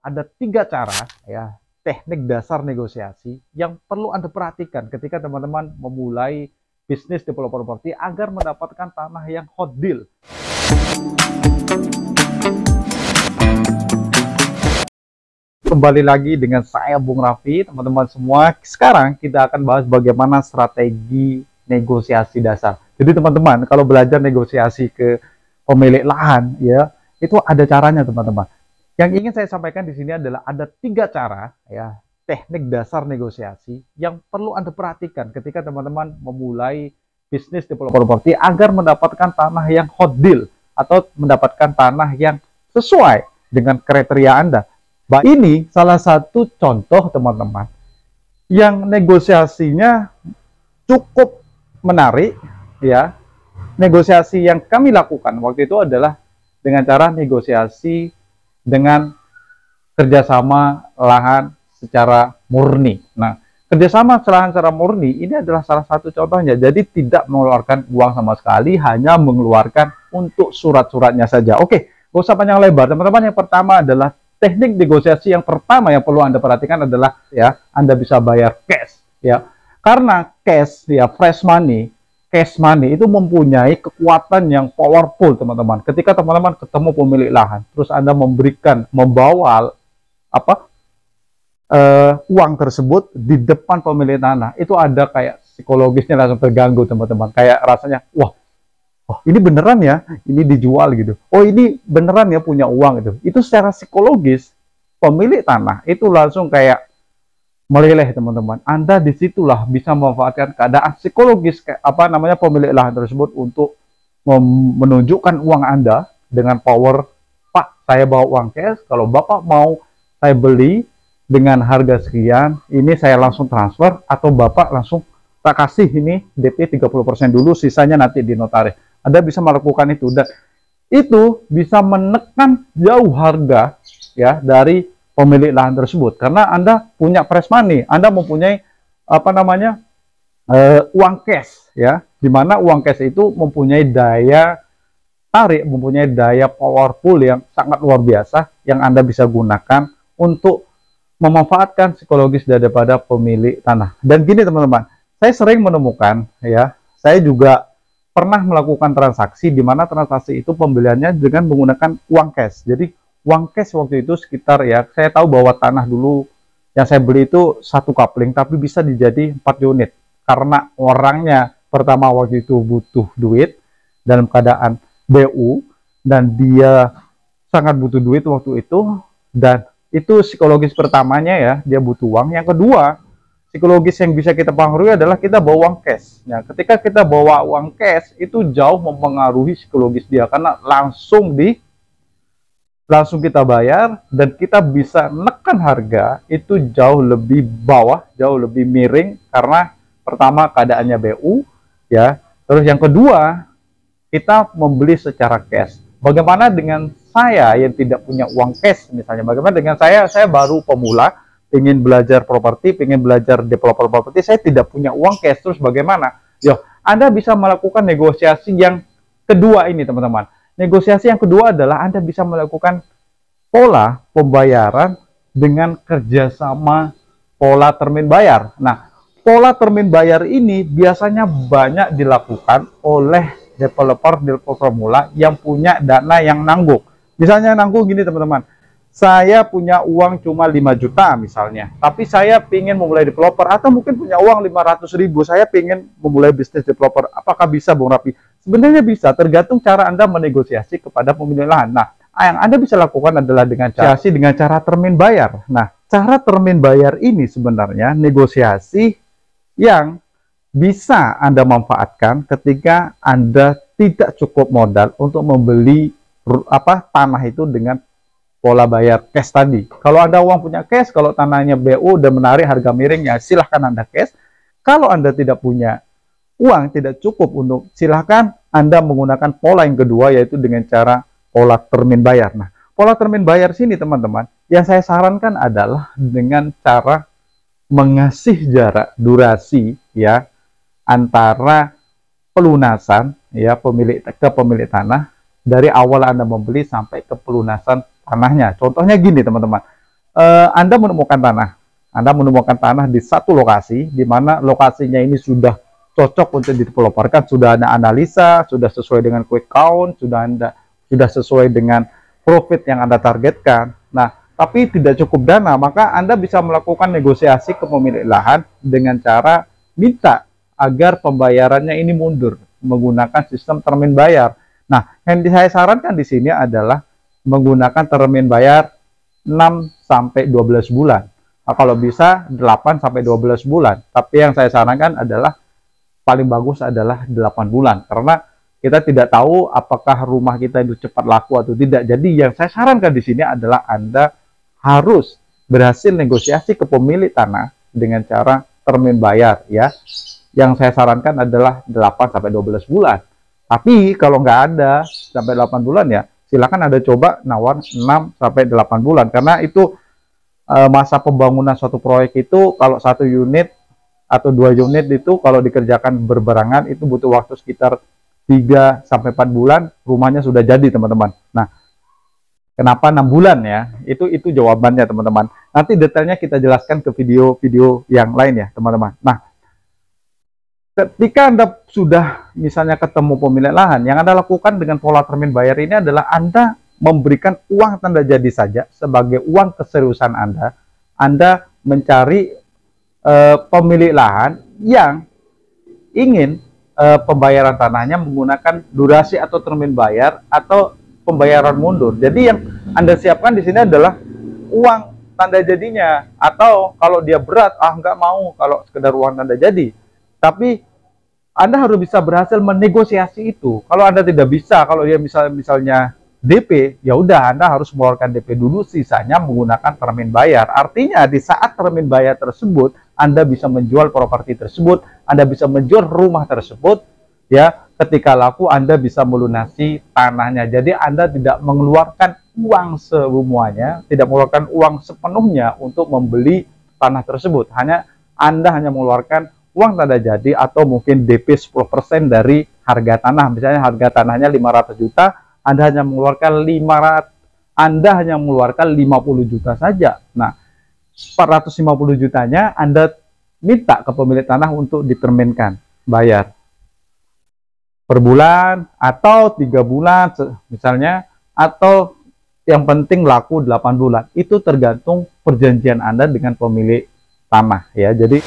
Ada 3 cara ya, teknik dasar negosiasi yang perlu Anda perhatikan ketika teman-teman memulai bisnis developer properti agar mendapatkan tanah yang hot deal. Kembali lagi dengan saya Bung Raffi, teman-teman semua. Sekarang kita akan bahas bagaimana strategi negosiasi dasar. Jadi teman-teman, kalau belajar negosiasi ke pemilik lahan ya, itu ada caranya teman-teman. Yang ingin saya sampaikan di sini adalah ada 3 cara ya, teknik dasar negosiasi yang perlu Anda perhatikan ketika teman-teman memulai bisnis developer properti agar mendapatkan tanah yang hot deal atau mendapatkan tanah yang sesuai dengan kriteria Anda. Ini salah satu contoh teman-teman yang negosiasinya cukup menarik ya. Negosiasi yang kami lakukan waktu itu adalah dengan cara negosiasi dengan kerjasama lahan secara murni. Nah, kerjasama lahan secara murni ini adalah salah satu contohnya. Jadi tidak mengeluarkan uang sama sekali, hanya mengeluarkan untuk surat-suratnya saja. Oke, gak usah panjang lebar teman-teman. Yang pertama adalah teknik negosiasi yang pertama yang perlu Anda perhatikan adalah ya, Anda bisa bayar cash ya. Karena cash ya, fresh money, cash money itu mempunyai kekuatan yang powerful teman-teman. Ketika teman-teman ketemu pemilik lahan, terus Anda membawa uang tersebut di depan pemilik tanah, itu ada kayak psikologisnya langsung terganggu teman-teman. Kayak rasanya, wah, oh, ini beneran ya, ini dijual gitu. Oh, ini beneran ya punya uang gitu. Itu secara psikologis pemilik tanah itu langsung kayak meleleh teman-teman. Anda disitulah bisa memanfaatkan keadaan psikologis pemilik lahan tersebut untuk menunjukkan uang Anda dengan power. Pak, saya bawa uang cash. Kalau Bapak mau saya beli dengan harga sekian, ini saya langsung transfer, atau Bapak langsung tak kasih ini DP 30% dulu, sisanya nanti di notaris. Anda bisa melakukan itu, dan itu bisa menekan jauh harga ya dari pemilik lahan tersebut, karena Anda punya fresh money, Anda mempunyai uang cash ya, dimana uang cash itu mempunyai daya tarik, mempunyai daya powerful yang sangat luar biasa yang Anda bisa gunakan untuk memanfaatkan psikologis daripada pemilik tanah. Dan gini teman-teman, saya sering menemukan ya, saya juga pernah melakukan transaksi di mana transaksi itu pembeliannya dengan menggunakan uang cash. Jadi uang cash waktu itu sekitar ya, saya tahu bahwa tanah dulu yang saya beli itu 1 coupling tapi bisa dijadi 4 unit. Karena orangnya pertama waktu itu butuh duit dalam keadaan BU, dan dia sangat butuh duit waktu itu, dan itu psikologis pertamanya ya, dia butuh uang. Yang kedua, psikologis yang bisa kita pengaruhi adalah kita bawa uang cash. Nah, ketika kita bawa uang cash, itu jauh mempengaruhi psikologis dia, karena langsung kita bayar, dan kita bisa menekan harga itu jauh lebih bawah, jauh lebih miring, karena pertama keadaannya BU ya. Terus yang kedua, kita membeli secara cash. Bagaimana dengan saya yang tidak punya uang cash misalnya? Bagaimana dengan saya baru pemula, ingin belajar properti, ingin belajar developer properti, saya tidak punya uang cash, terus bagaimana? Yo, Anda bisa melakukan negosiasi yang kedua ini teman-teman. Negosiasi yang kedua adalah Anda bisa melakukan pola pembayaran dengan kerjasama pola termin bayar. Nah, pola termin bayar ini biasanya banyak dilakukan oleh developer pemula yang punya dana yang nanggung. Misalnya nanggung gini teman-teman, saya punya uang cuma 5 juta misalnya, tapi saya ingin memulai developer, atau mungkin punya uang 500.000, saya ingin memulai bisnis developer. Apakah bisa Bung Raffi? Sebenarnya bisa, tergantung cara Anda menegosiasi kepada pemilik lahan. Nah, yang Anda bisa lakukan adalah dengan cara termin bayar. Nah, cara termin bayar ini sebenarnya negosiasi yang bisa Anda manfaatkan ketika Anda tidak cukup modal untuk membeli tanah itu dengan pola bayar cash tadi. Kalau Anda uang punya cash, kalau tanahnya BU dan menarik harga miring, ya silahkan Anda cash. Kalau Anda tidak punya uang, tidak cukup untuk, silahkan Anda menggunakan pola yang kedua, yaitu dengan cara pola termin bayar. Nah, pola termin bayar sini teman-teman, yang saya sarankan adalah dengan cara mengasih jarak durasi ya antara pelunasan ya pemilik tanah dari awal Anda membeli sampai ke pelunasan tanahnya. Contohnya gini teman-teman, Anda menemukan tanah. Anda menemukan tanah di satu lokasi, di mana lokasinya ini sudah cocok untuk dideveloperkan, sudah ada analisa, sudah sesuai dengan quick count, sudah sesuai dengan profit yang Anda targetkan. Nah, tapi tidak cukup dana, maka Anda bisa melakukan negosiasi ke pemilik lahan dengan cara minta agar pembayarannya ini mundur menggunakan sistem termin bayar. Nah, yang saya sarankan di sini adalah menggunakan termin bayar 6 sampai 12 bulan. Nah, kalau bisa 8 sampai 12 bulan. Tapi yang saya sarankan adalah paling bagus adalah 8 bulan karena kita tidak tahu apakah rumah kita itu cepat laku atau tidak. Jadi yang saya sarankan di sini adalah Anda harus berhasil negosiasi ke pemilik tanah dengan cara termin bayar ya. Yang saya sarankan adalah 8 sampai 12 bulan. Tapi kalau nggak ada sampai 8 bulan ya, silakan Anda coba nawar 6 sampai 8 bulan karena itu masa pembangunan suatu proyek itu kalau 1 unit atau 2 unit itu kalau dikerjakan berbarengan itu butuh waktu sekitar 3 sampai 4 bulan rumahnya sudah jadi, teman-teman. Nah, kenapa 6 bulan ya? Itu jawabannya, teman-teman. Nanti detailnya kita jelaskan ke video-video yang lain ya, teman-teman. Nah, ketika Anda sudah misalnya ketemu pemilik lahan, yang Anda lakukan dengan pola termin bayar ini adalah Anda memberikan uang tanda jadi saja sebagai uang keseriusan Anda. Anda mencari pemilik lahan yang ingin pembayaran tanahnya menggunakan durasi atau termin bayar atau pembayaran mundur. Jadi yang Anda siapkan di sini adalah uang tanda jadinya, atau kalau dia berat, nggak mau kalau sekedar uang tanda jadi. Tapi Anda harus bisa berhasil menegosiasi itu. Kalau Anda tidak bisa, kalau dia misalnya DP, ya udah Anda harus mengeluarkan DP dulu, sisanya menggunakan termin bayar. Artinya di saat termin bayar tersebut, Anda bisa menjual properti tersebut, Anda bisa menjual rumah tersebut, ya. Ketika laku, Anda bisa melunasi tanahnya. Jadi Anda tidak mengeluarkan uang semuanya, tidak mengeluarkan uang sepenuhnya untuk membeli tanah tersebut. Anda hanya mengeluarkan uang tanda jadi atau mungkin DP 10% dari harga tanah. Misalnya harga tanahnya 500 juta, Anda hanya mengeluarkan 50 juta saja. Nah, 450 jutanya Anda minta ke pemilik tanah untuk diterminkan bayar per bulan atau 3 bulan misalnya, atau yang penting laku 8 bulan. Itu tergantung perjanjian Anda dengan pemilik tanah ya. Jadi